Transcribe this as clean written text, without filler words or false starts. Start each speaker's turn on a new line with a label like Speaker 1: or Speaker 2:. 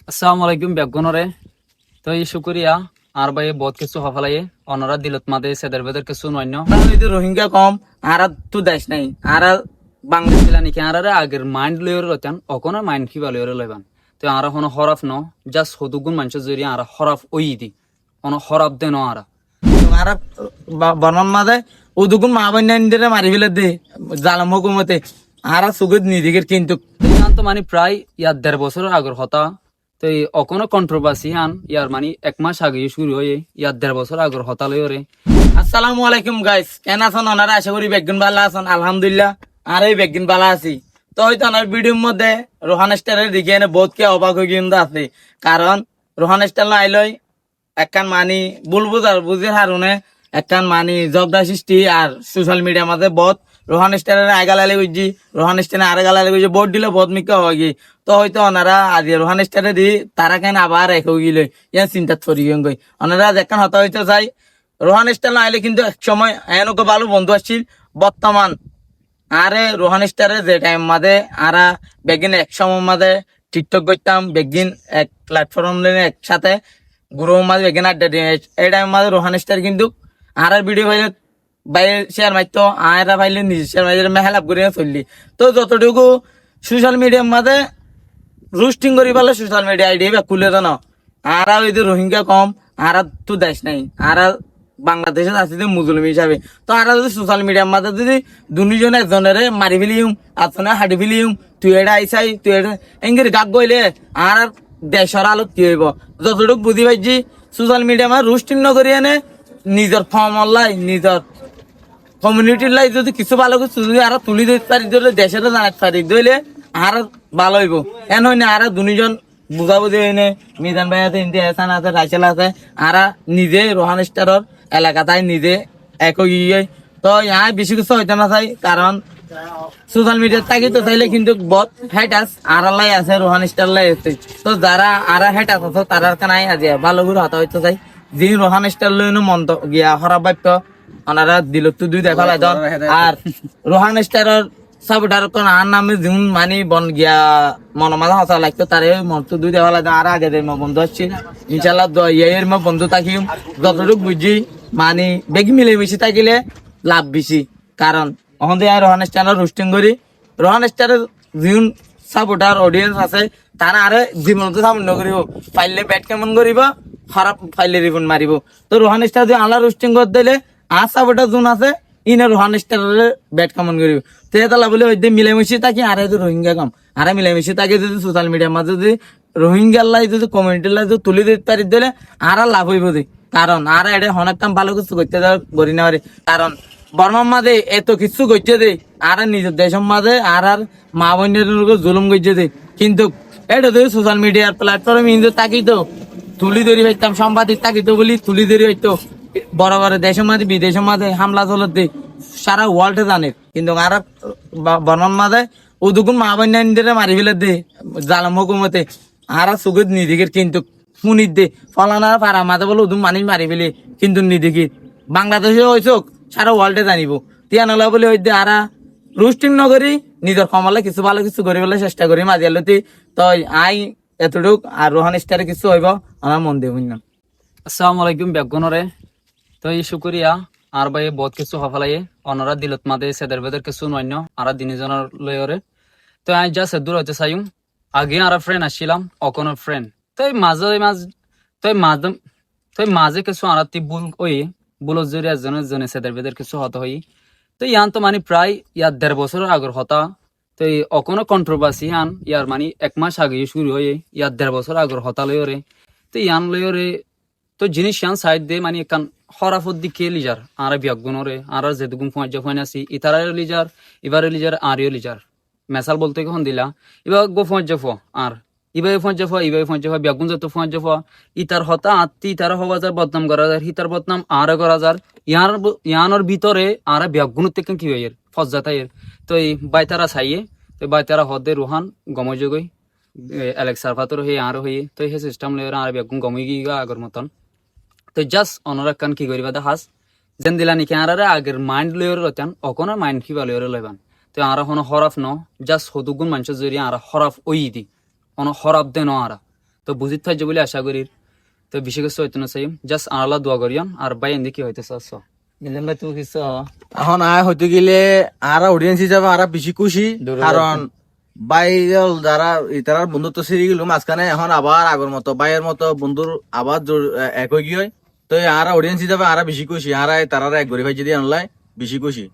Speaker 1: আসসালামু আলাইকুম বেগুনরে তো এই শুকরিয়া আর ভাই বহুত কিছু হফালাই অনরা দিলত মাদে সেদের বেদের কিছু নন্য
Speaker 2: যদি রোহিঙ্গা কম আর তো দেশ নাই আর বাংলাদেশ
Speaker 1: বাংলা নাকি আর আগের মাইন্ড লয়র লতেন অকনা মাইন্ড কি লয়র লইবান তো আর হন হরফ ন জাস্ট হদুগুন মানুষ জরি আর হরফ ওই দি অন হরফ দেন আর
Speaker 2: আর বর্মান মাঝে উদুগুন মা বন্যারে মারি ফেলে দে জালাম হুকুমতে আর সুগত নিদিকের কিন্তু
Speaker 1: তো মানে প্রায় ইয়ার 1.5 বছরের আগের হতা তো এই অকনো কন্ট্রোভার্সি আন ইয়ার মানে 1 মাস আগে শুরু হয়ে ইয়ার 1.5 বছর আগের হতা লয়রে
Speaker 2: আসসালামু আলাইকুম গাইস কেন আছেন ওনারা আশা করি বেগুন ভালো আছেন আলহামদুলিল্লাহ আর এই বেগুন ভালো আছি তো হয়তো ওনার ভিডিওর মধ্যে রোহান স্টারের দিকে এনে বহুত কে অবাক হয়ে কিন্তু আছে কারণ রোহান স্টার না আইলই একখান মানি বুলবুজার বুঝির হারুনে একখান মানি জবদা সৃষ্টি আর সোশ্যাল মিডিয়ার মাঝে বহুত রোহান স্টারের আগালালে বুঝছি রোহান স্টারে আর গালালে বুঝছি ভোট দিলে বহুত মিকা হয়ে গিয়ে তো হয়তো ওনারা আজ রোহান স্টারে দি তারা কেন আবার এক হয়ে গেলে ইয়ান চিন্তা করি গই ওনারা একখান হতা হইতে চাই রোহান স্টার না আইলে কিন্তু এক সময় এনকে ভালো বন্ধু আসছিল বর্তমান আরে রোহান স্টারে যে টাইম মাঝে আরা বেগিন এক সময় মাঝে টিকটক করতাম বেগিন এক প্ল্যাটফর্ম একসাথে গ্রুপ মাঝে বেগিন আড্ডা দিয়ে এই টাইম মাঝে রোহান স্টার কিন্তু আর ভিডিও পাইলে বাইরে শেয়ার মারতো আয়রা পাইলে নিজে শেয়ার মারি মেহেলাপ করে চললি তো যতটুকু সোশ্যাল মিডিয়ার মাঝে রুস্টিং করি পারলে সোশ্যাল মিডিয়া আইডি বা খুলে তো না আর ওই যে রোহিঙ্গা কম আর তো দেশ নাই আর বাংলাদেশে আছে যে মুসলিম হিসাবে তো আর যদি সোশ্যাল মিডিয়ার মাঝে যদি দুজন একজনের মারি ফেলিম আতনে হাঁটি ফেলিম তুই এটা আইসাই তুই এটা এঙ্গের গাক গইলে আর দেশের আলোত কি হইব যতটুকু বুঝি পাইছি সোশ্যাল মিডিয়া মাঝে রুস্টিং নকরি এনে নিজের ফর্ম লাই নিজের কমিউনিটির লাই যদি কিছু ভালো কিছু যদি আর তুলি দিতে পারি দিলে দেশের জানাতে পারি দিলে আর ভালো হইব এন হয় না আর দুজন বুঝাবুঝি হইনে মিজান ভাই আছে ইন্ডিয়া হাসান আছে রাইসেল আছে আর নিজে রোহান স্টারের এলাকাটাই নিজে এক গিয়ে তো ইহা বেশি কিছু হইতে না চাই কারণ সোশ্যাল মিডিয়ার থাকি তো চাইলে কিন্তু বহুত হেটাস আর লাই আছে রোহান স্টার লাই আছে তো যারা আর হেটাস আছে তারা কানাই আজি ভালো করে হতা হইতে চাই যে রোহান স্টার লইনো মন্ত গিয়া খারাপ বাক্য ওনারা দিল তো দুই দেখা লাই আর রোহান স্টারের সাবটার কোন আর নামে যেমন মানি বন গিয়া মনমালা হসা লাগতো তারে মন তো দুই দেখা লাগে আর আগে দেয় বন্ধু আসছি ইনশাল্লাহ এর বন্ধু থাকিম যতটুকু বুঝি মানি বেগি মিলে মিশি থাকিলে লাভ বেশি কারণ এখন যে রোহান স্টারের রোস্টিং করি রোহান স্টারের যেমন সাপোর্টার অডিয়েন্স আছে তারা আরে জীবনত সামনে করিব পাইলে ব্যাট কেমন করিব খারাপ ফাইলে রিবন মারিব তো রোহান স্টার যদি আলা রোস্টিং করে দিলে আর সাপোর্টার যোন আছে ইনে রোহান স্টারের ব্যাট কেমন করিব তেলা বলে ওই মিলামিশি থাকি আর রোহিঙ্গা কম আর মিলামিশি থাকি যদি সোশ্যাল মিডিয়ার মাঝে যদি রোহিঙ্গার লাই যদি কমিউনিটির লাই যদি তুলি দিতে পারি দিলে আর লাভ হইব দি কারণ আর এটা অনেক কাম ভালো কিছু করতে করি না পারি কারণ বর্মার মাঝে এত কিছু করছে দে আর নিজের দেশের মাঝে আর মা বোনের জুলুম করছে দে কিন্তু এটা যদি সোশ্যাল মিডিয়ার প্ল্যাটফর্মে কিন্তু তাকি তো তুলি ধরি হইতাম সাংবাদিক তাকিত বলি তুলি ধরি হইতো বড় বড় দেশের মাঝে বিদেশের মাঝে হামলা চলতে সারা ওয়ার্ল্ডে জানে কিন্তু আর বর্মার মাঝে উদুগুন মা বন্যারে মারি ফেলে দে জালাম হুকুমতে আর সুগত নিদিকের কিন্তু শুনি দে ফলানা পাড়া মাঝে বলে উদুম মানি মারি ফেলে কিন্তু নিদিকে বাংলাদেশে হয়েছ সারা ওয়ার্ল্ডে জানিব তিয়া নলা বলে হইতে আর রুস্টিং নগরি নিজের কমালে কিছু ভালো কিছু করি বলে চেষ্টা করি মাঝে আলোতে তো আই এতটুক আর রোহান স্টারে কিছু হইব আমার মন দিয়ে বুঝলাম
Speaker 1: আসসালামু আলাইকুম বেগুনরে তো এই শুকরিয়া আর ভাই বহুত কিছু হফালাই অনরা দিলত মাদে সেদের বেদের কিছু নন্য আর দিনজনের লয়রে তো আমি যা দূর হইতে চাইম আগে আর ফ্রেন্ড আসছিলাম অকনের ফ্রেন্ড তো এই মাঝে কিছু আর ভুল ওই বুলত জড়ি একজনে সেদের বেদের কিছু হত হই তো ইয়ান তো মানে প্রায় ইয়ার 1.5 বছরের আগের হতা তো এই অকনো কন্ট্রোভার্সি আন ইয়ার মানে 1 মাস আগে শুরু হয়ে ইয়ার 1.5 বছর আগের হতা লয়রে তো ইয়ান লয়রে তো জিনিস ইয়ান সাইড দিয়ে মানে একান হরাফত দিকে লিজার আর বিয়াগুনরে আর যেদুগুম ফোন আছি ইতারারে লিজার এবারে লিজার আরিও লিজার মেসাল বলতে কখন দিলা এবার গো ফোন আর ইবাই ফোন বিয়াগুন যত ফোন ইতার হতা আত্মি ইতার হওয়া যার বদনাম করা যায় হিতার বদনাম আর করা যার ইয়ানোর ভিতরে আর বিয়াগুন থেকে কি হয়ে ফজাতাইয়ের তো এই বাইতারা চাইয়ে তো বাইতারা হদে রোহান গমযোগই এলেক্সার ফাতর হয়ে আর হয়ে তো সেই সিস্টেম লয়ে আর বিয়াগুন গমই গিয়ে আগর মতন তো জাস্ট অনরা কান কি করিবা হাস যেন দিলা নাকি আর আগের মাইন্ড লয়র লতেন অকনের মাইন্ড কি লয়র লইবান তো আর হন হরফ ন জাস্ট হদুগুন মানুষ জরি আর হরফ ওই দি অন হরফ দেন আর তো বুঝিত থাকছে বলে আশা করি। তো বিশেষ কিছু হইতে না চাই, জাস্ট আনালা দোয়া করিয়ান। আর ভাই এনে কি হইতেছে আসো মিলেন ভাই, তুমি কিছু
Speaker 3: এখন হয়তো গেলে আরা অডিয়েন্স হিসাবে আরা বেশি খুশি, কারণ বাইরের যারা ইতারার বন্ধুত্ব সিরি গেল মাঝখানে, এখন আবার আগর মতো বাইয়ের মতো বন্ধুর আবার এক হয়ে গিয়ে, তো আরা অডিয়েন্স হিসাবে আরা বেশি খুশি, আরা তারা এক গরিব ভাই যদি আনলাই বেশি খুশি।